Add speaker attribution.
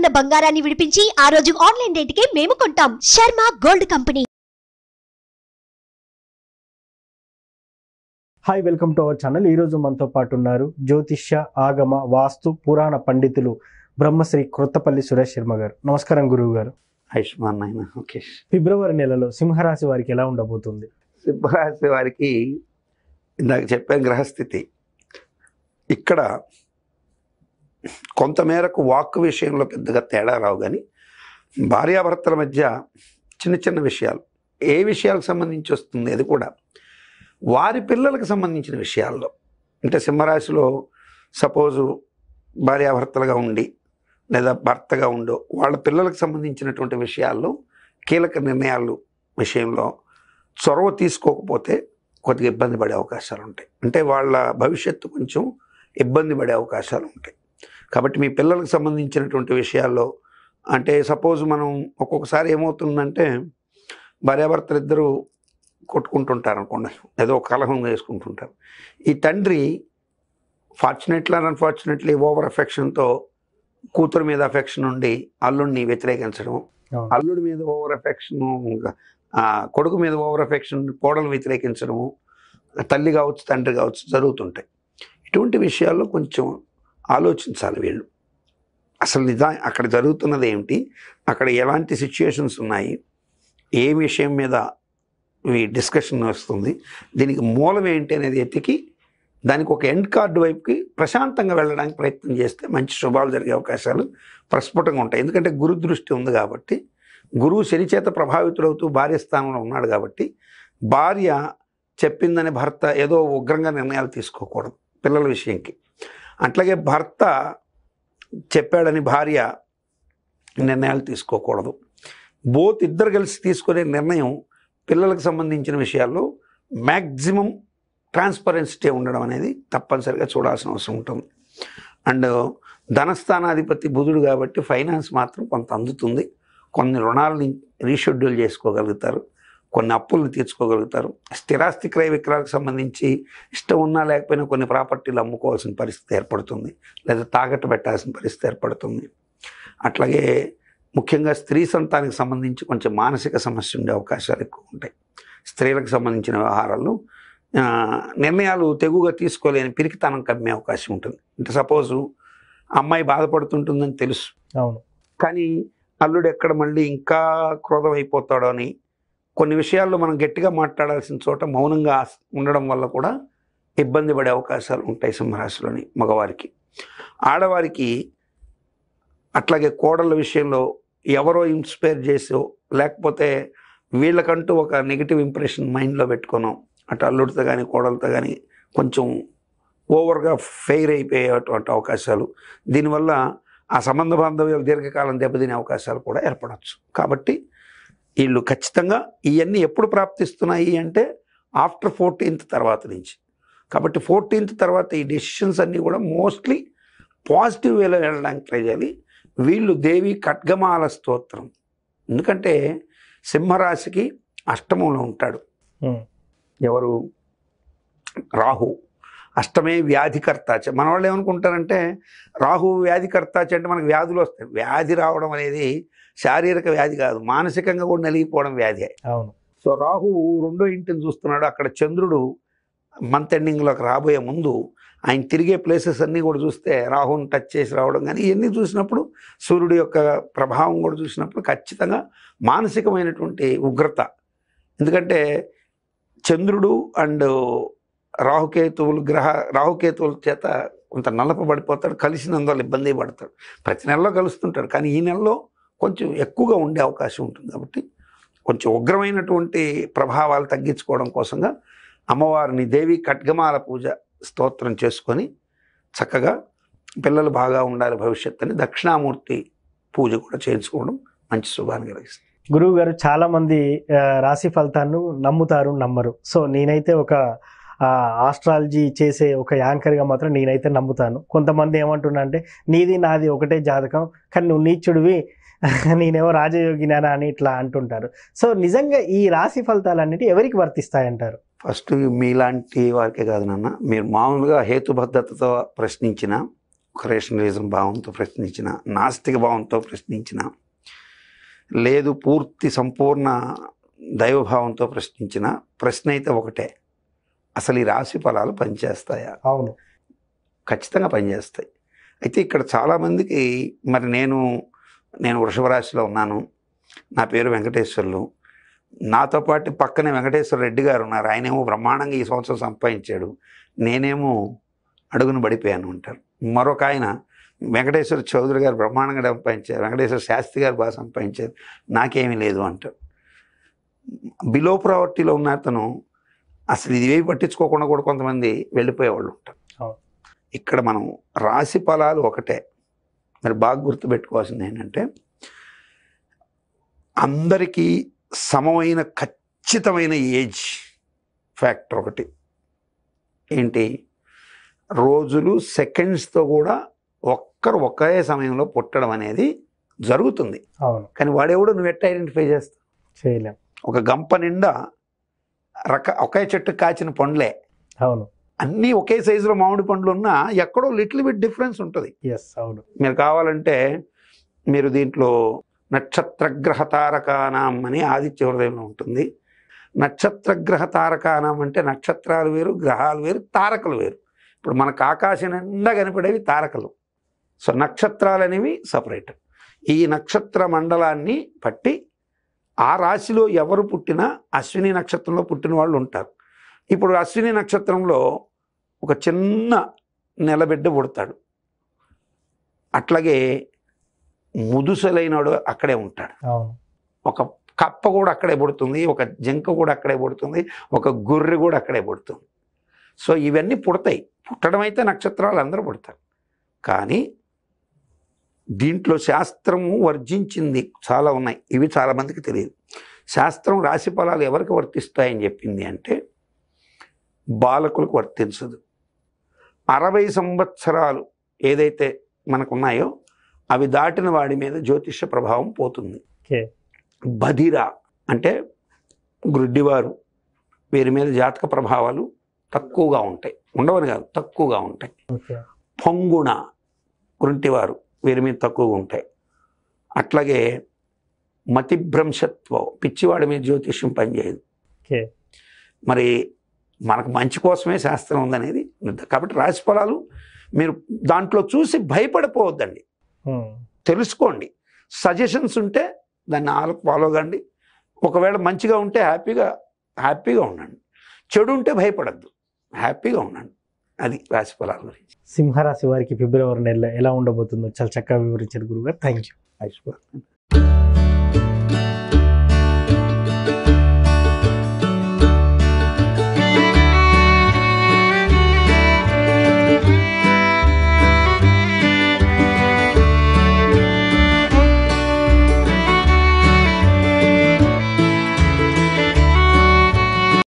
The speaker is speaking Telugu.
Speaker 1: గ్రాముల బంగారాన్ని విడిపించి ఆ రోజు ఆన్లైన్ రేటుకే మేము కొంటాం. Sharma gold company.
Speaker 2: Hi, welcome to our channel. ఈరోజు మనతో పాటు ఉన్నారు జ్యోతిష్య, ఆగమ, వాస్తు, పురాణ పండితులు బ్రహ్మశ్రీ క్రొత్తపల్లి సురేష్ శర్మ గారు. నమస్కారం గురువు గారు.
Speaker 3: ఆయుష్మాన్ నాయన. ఓకే.
Speaker 2: ఫిబ్రవరి నెలలో సింహరాశి వారికి ఎలా ఉండబోతుంది?
Speaker 3: సింహరాశి వారికి ఇందాక చెప్పాను గ్రహస్థితి. ఇక్కడ కొంతమేరకు వాక్ విషయంలో పెద్దగా తేడా రావు, కానీ భార్యాభర్తల మధ్య చిన్న చిన్న విషయాలు, ఏ విషయాలకు సంబంధించి వస్తుంది అది కూడా వారి పిల్లలకు సంబంధించిన విషయాల్లో. అంటే సింహరాశిలో సపోజు భార్యాభర్తలుగా ఉండి లేదా భర్తగా ఉండో వాళ్ళ పిల్లలకు సంబంధించినటువంటి విషయాల్లో కీలక నిర్ణయాలు విషయంలో చొరవ తీసుకోకపోతే కొద్దిగా ఇబ్బంది పడే అవకాశాలు ఉంటాయి. అంటే వాళ్ళ భవిష్యత్తు కొంచెం ఇబ్బంది పడే అవకాశాలు ఉంటాయి. కాబట్టి మీ పిల్లలకు సంబంధించినటువంటి విషయాల్లో, అంటే సపోజ్ మనం ఒక్కొక్కసారి ఏమవుతుందంటే భార్యాభర్తలు ఇద్దరు కొట్టుకుంటుంటారు అనుకోండి, ఏదో కలహం వేసుకుంటుంటారు. ఈ తండ్రి ఫార్చునేట్లీ అండ్ అన్ఫార్చునేట్లీ ఓవర్ ఎఫెక్షన్తో కూతురు మీద ఎఫెక్షన్ ఉండి అల్లుడిని వ్యతిరేకించడం, అల్లుడి మీద ఓవర్ ఎఫెక్షన్, కొడుకు మీద ఓవర్ ఎఫెక్షన్ కోడలు వ్యతిరేకించడము, తల్లి కావచ్చు తండ్రి కావచ్చు జరుగుతుంటాయి. ఇటువంటి విషయాల్లో కొంచెం ఆలోచించాలి వీళ్ళు. అసలు అక్కడ జరుగుతున్నది ఏమిటి, అక్కడ ఎలాంటి సిచ్యుయేషన్స్ ఉన్నాయి, ఏ విషయం మీద ఈ డిస్కషన్ వస్తుంది, దీనికి మూలం ఏంటి అనేది ఎతికి దానికి ఒక ఎండ్ కార్డు వైపుకి ప్రశాంతంగా వెళ్ళడానికి ప్రయత్నం చేస్తే మంచి శుభాలు జరిగే అవకాశాలు ప్రస్ఫుటంగా ఉంటాయి. ఎందుకంటే గురు దృష్టి ఉంది కాబట్టి, గురువు శని చేత ప్రభావితుడవుతూ భార్య స్థానంలో ఉన్నాడు కాబట్టి భార్య చెప్పిందని భర్త ఏదో ఉగ్రంగా నిర్ణయాలు తీసుకోకూడదు పిల్లల విషయంకి. అట్లాగే భర్త చెప్పాడని భార్య నిర్ణయాలు తీసుకోకూడదు. బోత్ ఇద్దరు కలిసి తీసుకునే నిర్ణయం పిల్లలకు సంబంధించిన విషయాల్లో మ్యాక్సిమం ట్రాన్స్పరెన్సిటీ ఉండడం అనేది తప్పనిసరిగా చూడాల్సిన అవసరం ఉంటుంది. అండ్ ధనస్థానాధిపతి బుధుడు కాబట్టి ఫైనాన్స్ మాత్రం కొంత అందుతుంది. కొన్ని రుణాలని రీషెడ్యూల్ చేసుకోగలుగుతారు, కొన్ని అప్పులను తీర్చుకోగలుగుతారు. స్థిరాస్తి క్రయ విక్రయాలకు సంబంధించి ఇష్టం ఉన్నా లేకపోయినా కొన్ని ప్రాపర్టీలు అమ్ముకోవాల్సిన పరిస్థితి ఏర్పడుతుంది, లేదా తాకట్టు పెట్టాల్సిన పరిస్థితి ఏర్పడుతుంది. అట్లాగే ముఖ్యంగా స్త్రీ సంతానికి సంబంధించి కొంచెం మానసిక సమస్య ఉండే అవకాశాలు ఎక్కువ ఉంటాయి. స్త్రీలకు సంబంధించిన వ్యవహారాల్లో నిర్ణయాలు తెగుగా తీసుకోలేని పిరికితనం కమ్మే అవకాశం ఉంటుంది. అంటే సపోజు అమ్మాయి బాధపడుతుంటుందని తెలుసు,
Speaker 2: అవును,
Speaker 3: కానీ అల్లుడు ఎక్కడ మళ్ళీ ఇంకా క్రోధం అయిపోతాడో అని కొన్ని విషయాల్లో మనం గట్టిగా మాట్లాడాల్సిన చోట మౌనంగా ఉండడం వల్ల కూడా ఇబ్బంది పడే అవకాశాలు ఉంటాయి సింహరాశిలోని మగవారికి. ఆడవారికి అట్లాగే కోడళ్ళ విషయంలో ఎవరో ఇన్స్పైర్ చేసో లేకపోతే వీళ్ళకంటూ ఒక నెగిటివ్ ఇంప్రెషన్ మైండ్లో పెట్టుకోను అటు అల్లుడితో కానీ కోడలతో కానీ కొంచెం ఓవర్గా ఫెయిర్ అయిపోయేటువంటి అవకాశాలు, దీనివల్ల ఆ సంబంధ బాంధవ్యాలు దీర్ఘకాలం దెబ్బతినే అవకాశాలు కూడా ఏర్పడవచ్చు. కాబట్టి వీళ్ళు ఖచ్చితంగా ఇవన్నీ ఎప్పుడు ప్రాప్తిస్తున్నాయి అంటే ఆఫ్టర్ 14th తర్వాత నుంచి. కాబట్టి 14th తర్వాత ఈ డెసిషన్స్ అన్నీ కూడా మోస్ట్లీ పాజిటివ్ వేలో వెళ్ళడానికి ట్రై చేయాలి. వీళ్ళు దేవి ఖడ్గమాల స్తోత్రం, ఎందుకంటే సింహరాశికి అష్టమంలో ఉంటాడు ఎవరు, రాహు. అష్టమే వ్యాధికర్తాచ. మన వాళ్ళు ఏమనుకుంటారంటే రాహు వ్యాధికర్తాచ అంటే మనకు వ్యాధులు వస్తాయి. వ్యాధి రావడం అనేది శారీరక వ్యాధి కాదు, మానసికంగా కూడా నలిగిపోవడం వ్యాధి.
Speaker 2: అవును.
Speaker 3: సో రాహు 2వ ఇంటిని చూస్తున్నాడు. అక్కడ చంద్రుడు మంత్ ఎండింగ్లోకి రాబోయే ముందు ఆయన తిరిగే ప్లేసెస్ అన్నీ కూడా చూస్తే రాహుని టచ్ చేసి రావడం కానీ ఇవన్నీ చూసినప్పుడు, సూర్యుడి యొక్క ప్రభావం కూడా చూసినప్పుడు ఖచ్చితంగా మానసికమైనటువంటి ఉగ్రత. ఎందుకంటే చంద్రుడు అండ్ రాహుకేతువుల చేత కొంత నలపబడిపోతాడు, కలిసినందువల్ల ఇబ్బంది పడతాడు. ప్రతి నెలలో కలుస్తుంటాడు, కానీ ఈ నెలలో కొంచెం ఎక్కువగా ఉండే అవకాశం ఉంటుంది. కాబట్టి కొంచెం ఉగ్రమైనటువంటి ప్రభావాలు తగ్గించుకోవడం కోసంగా అమ్మవారిని దేవి ఖడ్గమాల పూజ స్తోత్రం చేసుకొని చక్కగా పిల్లలు బాగా ఉండాలి భవిష్యత్తు అని దక్షిణామూర్తి పూజ కూడా చేయించుకోవడం మంచి శుభాన్ని కలిగిస్తుంది.
Speaker 2: గురువు గారు, చాలా మంది రాశి ఫలితాలను నమ్ముతారు, నమ్మరు. సో నేనైతే ఒక ఆస్ట్రాలజీ చేసే ఒక యాంకర్గా మాత్రం నేనైతే నమ్ముతాను. కొంతమంది ఏమంటున్నా అంటే నీది నాది ఒకటే జాతకం, కానీ నువ్వు నీచుడివి, నేనేమో రాజయోగినా అని ఇట్లా అంటుంటారు. సో నిజంగా ఈ రాశి ఫలితాలన్నిటి ఎవరికి వర్తిస్తాయంటారు?
Speaker 3: ఫస్ట్ మీలాంటి వారికే కాదు నాన్న, మీరు మామూలుగా హేతుబద్ధతతో ప్రశ్నించిన ఒక రేషనలిజం భావంతో ప్రశ్నించిన, నాస్తిక భావంతో ప్రశ్నించిన, లేదు పూర్తి సంపూర్ణ దైవభావంతో ప్రశ్నించిన ప్రశ్న అయితే ఒకటే, అసలు ఈ రాశి ఫలాలు పనిచేస్తాయా?
Speaker 2: అవును,
Speaker 3: ఖచ్చితంగా పనిచేస్తాయి. అయితే ఇక్కడ చాలామందికి మరి నేను వృషభ రాశిలో ఉన్నాను, నా పేరు వెంకటేశ్వర్లు, నాతో పాటు పక్కనే వెంకటేశ్వర రెడ్డి గారు ఉన్నారు, ఆయనేమో బ్రహ్మాండంగా ఈ సంవత్సరం సంపాదించాడు, నేనేమో అడుగును పడిపోయాను అంటారు. మరొక ఆయన వెంకటేశ్వర చౌదరి గారు బ్రహ్మాండంగా సంపాదించారు, వెంకటేశ్వర శాస్త్రి గారు బాగా సంపాదించారు, నాకేమీ లేదు అంటారు. బిలో ప్రావర్టీలో ఉన్న అతను అసలు ఇవేవి పట్టించుకోకుండా కూడా కొంతమంది వెళ్ళిపోయేవాళ్ళు ఉంటారు. ఇక్కడ మనం రాశి ఫలాలు ఒకటే, మరి బాగా గుర్తుపెట్టుకోవాల్సింది ఏంటంటే అందరికీ సమమైన ఖచ్చితమైన ఏజ్ ఫ్యాక్టర్ ఒకటి ఏంటి, రోజులు సెకండ్స్తో కూడా ఒకే సమయంలో పుట్టడం అనేది జరుగుతుంది.
Speaker 2: అవును,
Speaker 3: కానీ వాడెవడో నువ్వు ఎట్లా ఐడెంటిఫై చేస్తావు?
Speaker 2: చేయలేం.
Speaker 3: ఒక గంప నిండా ఒకే చెట్టు కాచిన పండ్లే,
Speaker 2: అవును,
Speaker 3: అన్నీ ఒకే సైజులో మామిడి పండ్లు ఉన్నా ఎక్కడో లిటిల్ బిట్ డిఫరెన్స్ ఉంటుంది.
Speaker 2: ఎస్, అవును.
Speaker 3: మీరు కావాలంటే మీరు దీంట్లో నక్షత్రగ్రహ తారకానాం అని ఆదిత్య హృదయంలో ఉంటుంది. నక్షత్రగ్రహ తారకానాం అంటే నక్షత్రాలు వేరు, గ్రహాలు వేరు, తారకలు వేరు. ఇప్పుడు మనకు ఆకాశం నిండా కనపడేవి తారకలు, సో నక్షత్రాలు అనేవి సపరేట్. ఈ నక్షత్ర మండలాన్ని పట్టి ఆ రాశిలో ఎవరు పుట్టినా అశ్విని నక్షత్రంలో పుట్టిన వాళ్ళు ఉంటారు. ఇప్పుడు అశ్విని నక్షత్రంలో ఒక చిన్న నెలబిడ్డ పుడతాడు, అట్లాగే ముదుసలైనడు అక్కడే ఉంటాడు, ఒక కప్ప కూడా అక్కడే పుడుతుంది, ఒక జింక కూడా అక్కడే పుడుతుంది, ఒక గొర్రె కూడా అక్కడే పుడుతుంది. సో ఇవన్నీ పుడతాయి, పుట్టడం అయితే నక్షత్రాలు అందరూ పుడతారు. కానీ దీంట్లో శాస్త్రము వర్జించింది చాలా ఉన్నాయి, ఇవి చాలామందికి తెలియదు. శాస్త్రం రాశి ఫలాలు ఎవరికి వర్తిస్తాయని చెప్పింది అంటే బాలకులకు వర్తించదు. 60 సంవత్సరాలు ఏదైతే మనకున్నాయో అవి దాటిన వాడి మీద జ్యోతిష ప్రభావం పోతుంది. బధిర అంటే గ్రుడ్డివారు, వీరి మీద జాతక ప్రభావాలు తక్కువగా ఉంటాయి, ఉండవని కాదు తక్కువగా ఉంటాయి. పొంగుణ గుంటివారు, వీరి మీద తక్కువగా ఉంటాయి. అట్లాగే మతిభ్రంశత్వం, పిచ్చివాడి మీద జ్యోతిష్యం పనిచేయదు. మరి మనకు మంచి కోసమే శాస్త్రం ఉందనేది. కాబట్టి రాశి ఫలాలు మీరు దాంట్లో చూసి భయపడిపోవద్దండి, తెలుసుకోండి. సజెషన్స్ ఉంటే దాన్ని ఫాలో కండి. ఒకవేళ మంచిగా ఉంటే హ్యాపీగా ఉండండి, చెడు ఉంటే భయపడద్దు, హ్యాపీగా ఉండండి. అది రాశి ఫలాల గురించి.
Speaker 2: సింహరాశి వారికి ఫిబ్రవరి నెలలో ఎలా ఉండబోతుందో చాలా చక్కగా వివరించారు గురుగారు. Thank you.